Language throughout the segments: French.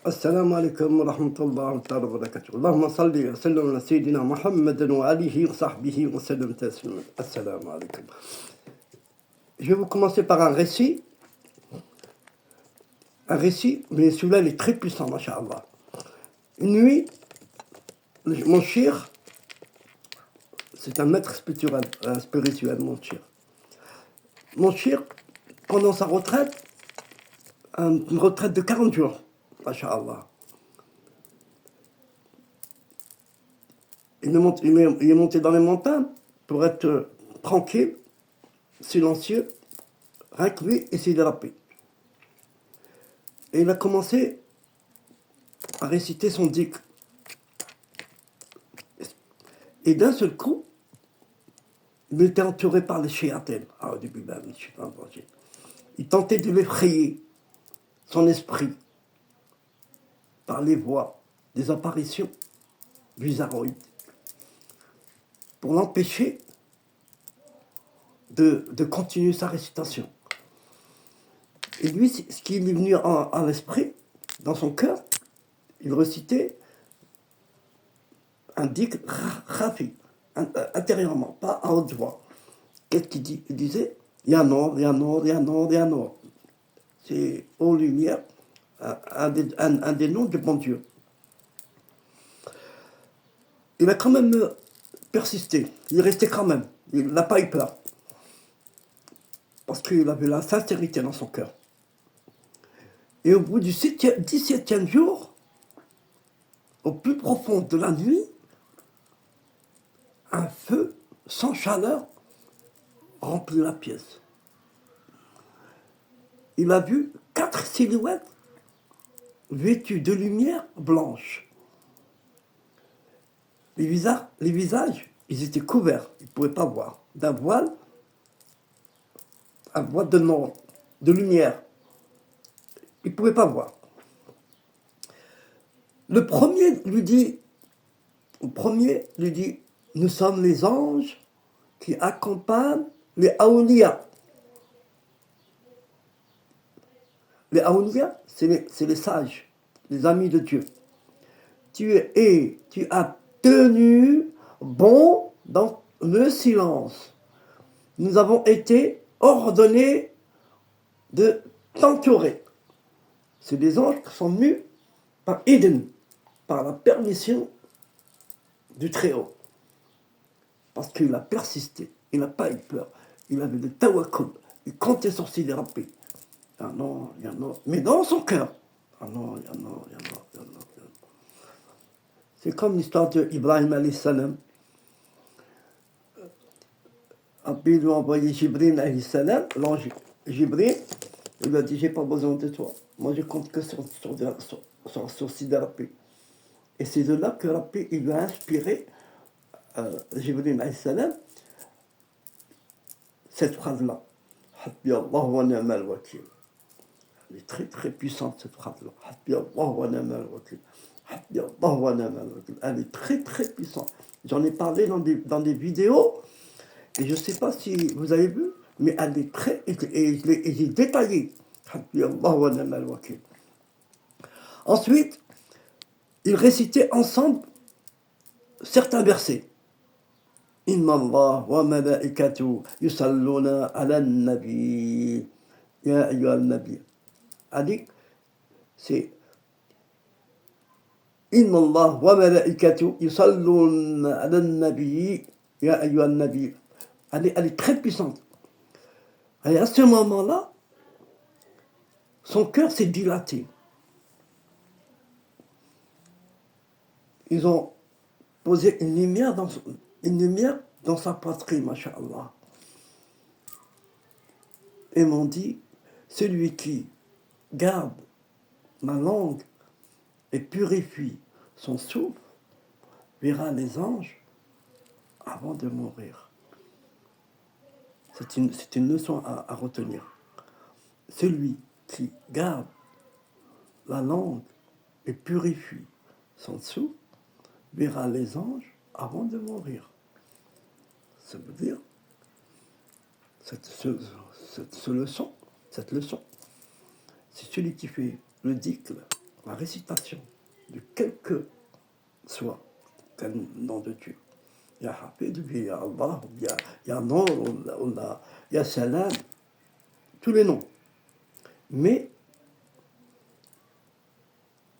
السلام عليكم ورحمة الله تعالى وبركاته. اللهم صل وسلم على سيدنا محمد وآله وصحبه وسلم تسليما. السلام عليكم. Je vais vous commencer par un récit, mais celui-là il est très puissant, masha'Allah. Une nuit, mon shir, c'est un maître spirituel, mon shir. Mon shir, pendant sa retraite, une retraite de 40 jours, masha'Allah. Il est monté dans les montagnes pour être tranquille, silencieux, rien que lui, essayer de rapper. Et il a commencé à réciter son dhikr. Et d'un seul coup, il était entouré par les shayatins. Ah, au début, je ne suis pas en danger. Il tentait de l'effrayer, son esprit, par les voix, des apparitions bizarroïdes, pour l'empêcher de continuer sa récitation. Et lui, ce qui lui est venu à l'esprit, dans son cœur, il récitait un dhikr khafi, intérieurement, pas à haute voix. Qu'est-ce qu'il dit? Il disait Ya Nour, Ya Nour, Ya Nour, Ya Nour. C'est ô lumière, un des noms du bon Dieu. Il a quand même persisté, il est resté quand même, il n'a pas eu peur. Parce qu'il avait la sincérité dans son cœur. Et au bout du 17e jour, au plus profond de la nuit, un feu sans chaleur remplit la pièce. Il a vu 4 silhouettes vêtues de lumière blanche. Les visages, ils étaient couverts, ils ne pouvaient pas voir, d'un voile, un voile de lumière. Ils ne pouvaient pas voir. Le premier lui dit, nous sommes les anges qui accompagnent les Aouliya. Les Aouliya, c'est les sages, les amis de Dieu. Tu as tenu bon dans le silence. Nous avons été ordonnés de t'entourer. C'est des anges qui sont venus par Eden, par la permission du Très-Haut. Parce qu'il a persisté, il n'a pas eu peur, il avait le tawakkul, il comptait sur ses dérapés. Ah non, il y en a, mais dans son cœur. Ah non, il y en a. C'est comme l'histoire d'Ibrahim alayhi salam. Après, il lui a envoyé Jibril alayhi salam, l'ange Jibril, il lui a dit, j'ai pas besoin de toi. Moi, je compte que sur Sidarapé. Et c'est de là que Rabbi, il lui a inspiré, Jibril alayhi salam, cette phrase-là. Hasbi Allah wa ni'mal wakil. Elle est très très puissante cette phrase-là. Hasbi Allah wa ni'mal wakil. Hasbi Allah wa ni'mal wakil. Elle est très très puissante. J'en ai parlé dans des vidéos, et je ne sais pas si vous avez vu, mais elle est très... Et j'ai détaillé. Hasbi Allah wa ni'mal wakil. Ensuite, ils récitaient ensemble certains versets. Inna Allah wa malaikatu yusalluna ala nabi. Ya ayyuhal nabi. C'est Inna Allah wa malaikatu yusalluna ala nabi. Ya ayyuhal nabi. Elle est très puissante. Et à ce moment-là, son cœur s'est dilaté. Ils ont posé une lumière dans sa poitrine, masha'Allah. Et m'ont dit, celui qui garde ma langue et purifie son souffle verra les anges avant de mourir. C'est une leçon à retenir. Celui qui garde la langue et purifie son souffle verra les anges avant de mourir. Ça veut dire, cette leçon, c'est celui qui fait le dhikr la récitation de quel que soit quel nom de Dieu. Il y a Hafid, il y a Allah, il y a Nour, il y a Salam, tous les noms. Mais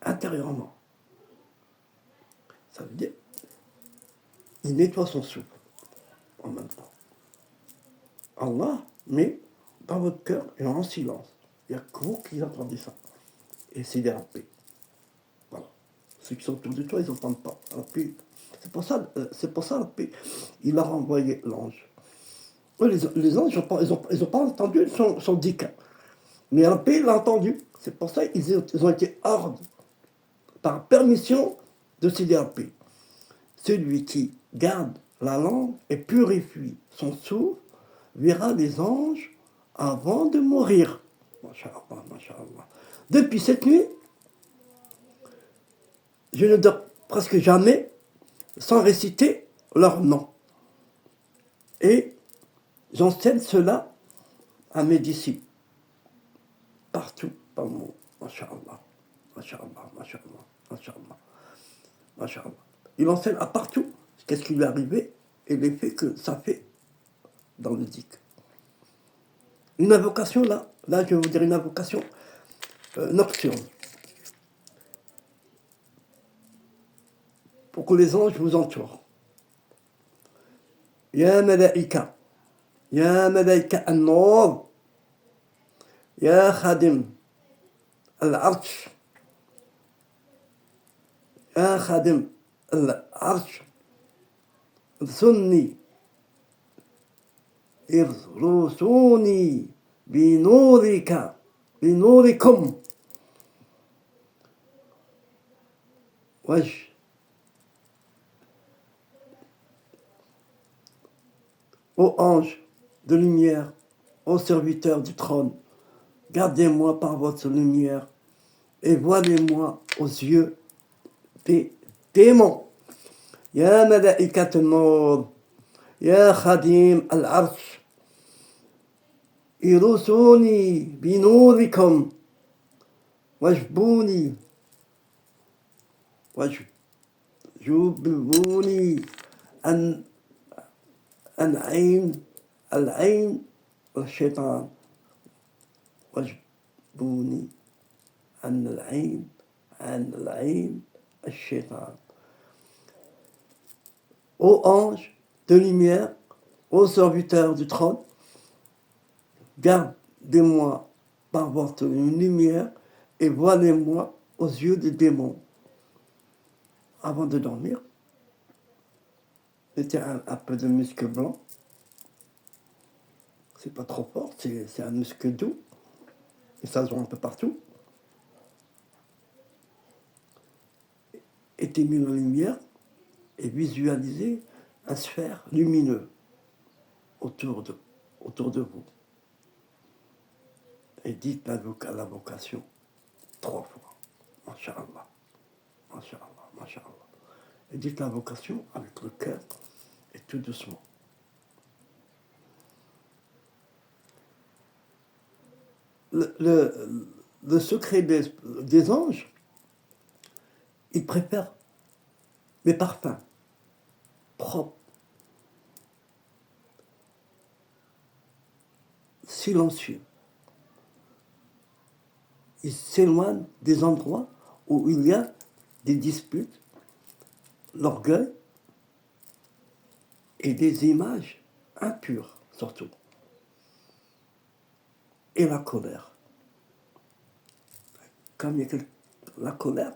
intérieurement, ça veut dire il nettoie son souffle en même temps. Allah, mais dans votre cœur et en silence. Il n'y a que vous qui entendez ça. Et c'est des paix. Voilà. Ceux qui sont autour de toi, ils n'entendent pas. La paix. C'est pour ça la paix. Il a renvoyé l'ange. Les anges, ils n'ont pas entendu son dikh. Mais la paix l'a entendu. C'est pour ça qu'ils ont été hors, par permission de Sidi paix. Celui qui garde la langue et purifie son souffle verra les anges avant de mourir. Masha'Allah, Masha'Allah. Depuis cette nuit, je ne dors presque jamais sans réciter leur nom. Et j'enseigne cela à mes disciples. Partout dans le monde. Masha'Allah, Masha'Allah, Masha'Allah, Masha'Allah, Masha'Allah. Il enseigne à partout qu'est-ce qui lui est arrivé et l'effet que ça fait dans le zik. Une invocation là je vais vous dire une invocation nocturne. Pour que les anges vous entourent. Ya malaika, ya malaika an-nur, ya khadim al-arsh, ya khadim al-arsh, sunni, irrusuni binurika, binurikum, wajh. Ô anges de lumière, ô serviteurs du trône, gardez-moi par votre lumière et voilez-moi aux yeux des démons. Ya mala'ikat an-nur, ya khadim al-arsh, irusuni binurikum, wajbuni, wajbuni an العين الشيطان واجبوني عن العين الشيطان. Ô ange de lumière, ô serviteur du trône, gardez-moi par votre lumière et voilez-moi aux yeux des démons. Avant de dormir, mettez un peu de musc blanc. C'est pas trop fort, c'est un musc doux. Et ça se voit un peu partout. Éteignez la lumière et visualisez un sphère lumineux autour de vous. Et dites l'invocation 3 fois. Masha'Allah, Masha'Allah, Masha'Allah. Et dites l'invocation avec le cœur et tout doucement. Le secret des anges, ils préfèrent les parfums propres, silencieux. Ils s'éloignent des endroits où il y a des disputes, l'orgueil et des images impures surtout. Et la colère. Quand il y a la colère,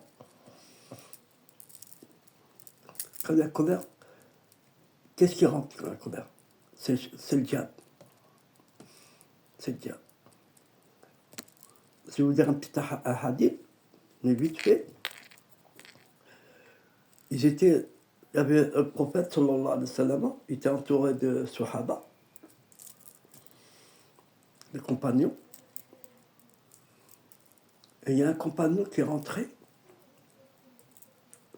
qu'est-ce qui rentre dans la colère? C'est le diable. C'est le diable. Je vais vous dire un petit hadith, mais vite fait. Il y avait un prophète, sallallahu alayhi wa sallam, il était entouré de sahaba, des compagnons. Et il y a un compagnon qui est rentré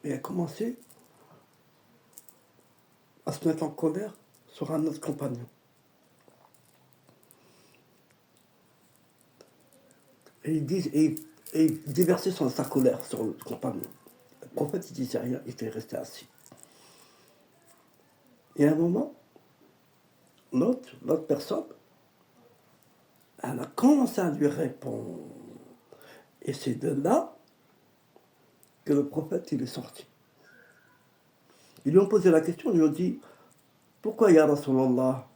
et a commencé à se mettre en colère sur un autre compagnon. Et et il déversait sa colère sur le compagnon. Le prophète, il disait rien, il était resté assis. Et à un moment, l'autre personne, elle a commencé à lui répondre. Et c'est de là que le prophète, il est sorti. Ils lui ont posé la question, ils lui ont dit, pourquoi, Ya Rasulallah,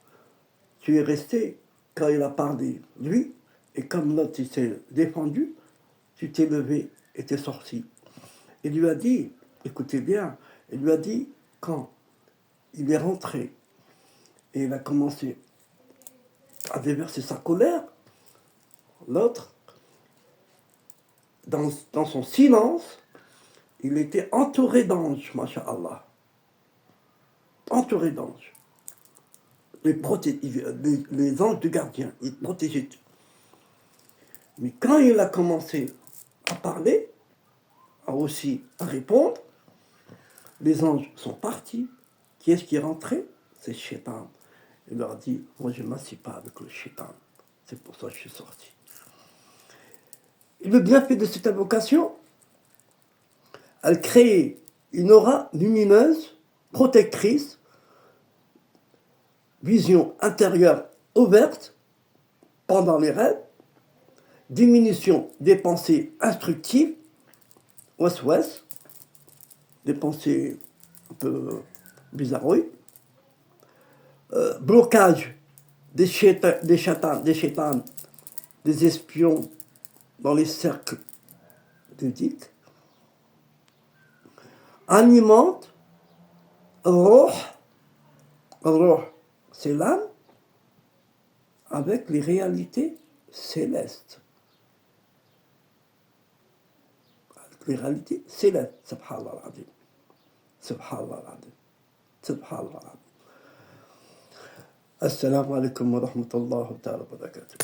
tu es resté quand il a parlé, lui, et comme l'autre, il s'est défendu, tu t'es levé et t'es sorti. Il lui a dit, écoutez bien, il lui a dit, quand il est rentré et il a commencé à déverser sa colère, l'autre, dans son silence, il était entouré d'anges, masha'Allah. Entouré d'anges. Les anges de gardien, ils protégeaient tout. Mais quand il a commencé à parler, à répondre, les anges sont partis. Qui est-ce qui est rentré? C'est le Shaitan. Il leur a dit, moi je ne m'assieds pas avec le Shaitan. C'est pour ça que je suis sorti. Et le bienfait de cette invocation, elle crée une aura lumineuse, protectrice, vision intérieure ouverte pendant les rêves, diminution des pensées instructives, ouest-ouest, des pensées un peu bizarroïdes, blocage des chétans, des espions dans les cercles d'éthique, alimente roh, c'est l'âme, avec les réalités célestes. Avec les réalités célestes. Subhanallah al-Azim. Subhanallah al-Azim. Subhanallah al-Azim. Assalamu alaikum wa rahmatullahi wa barakatuh.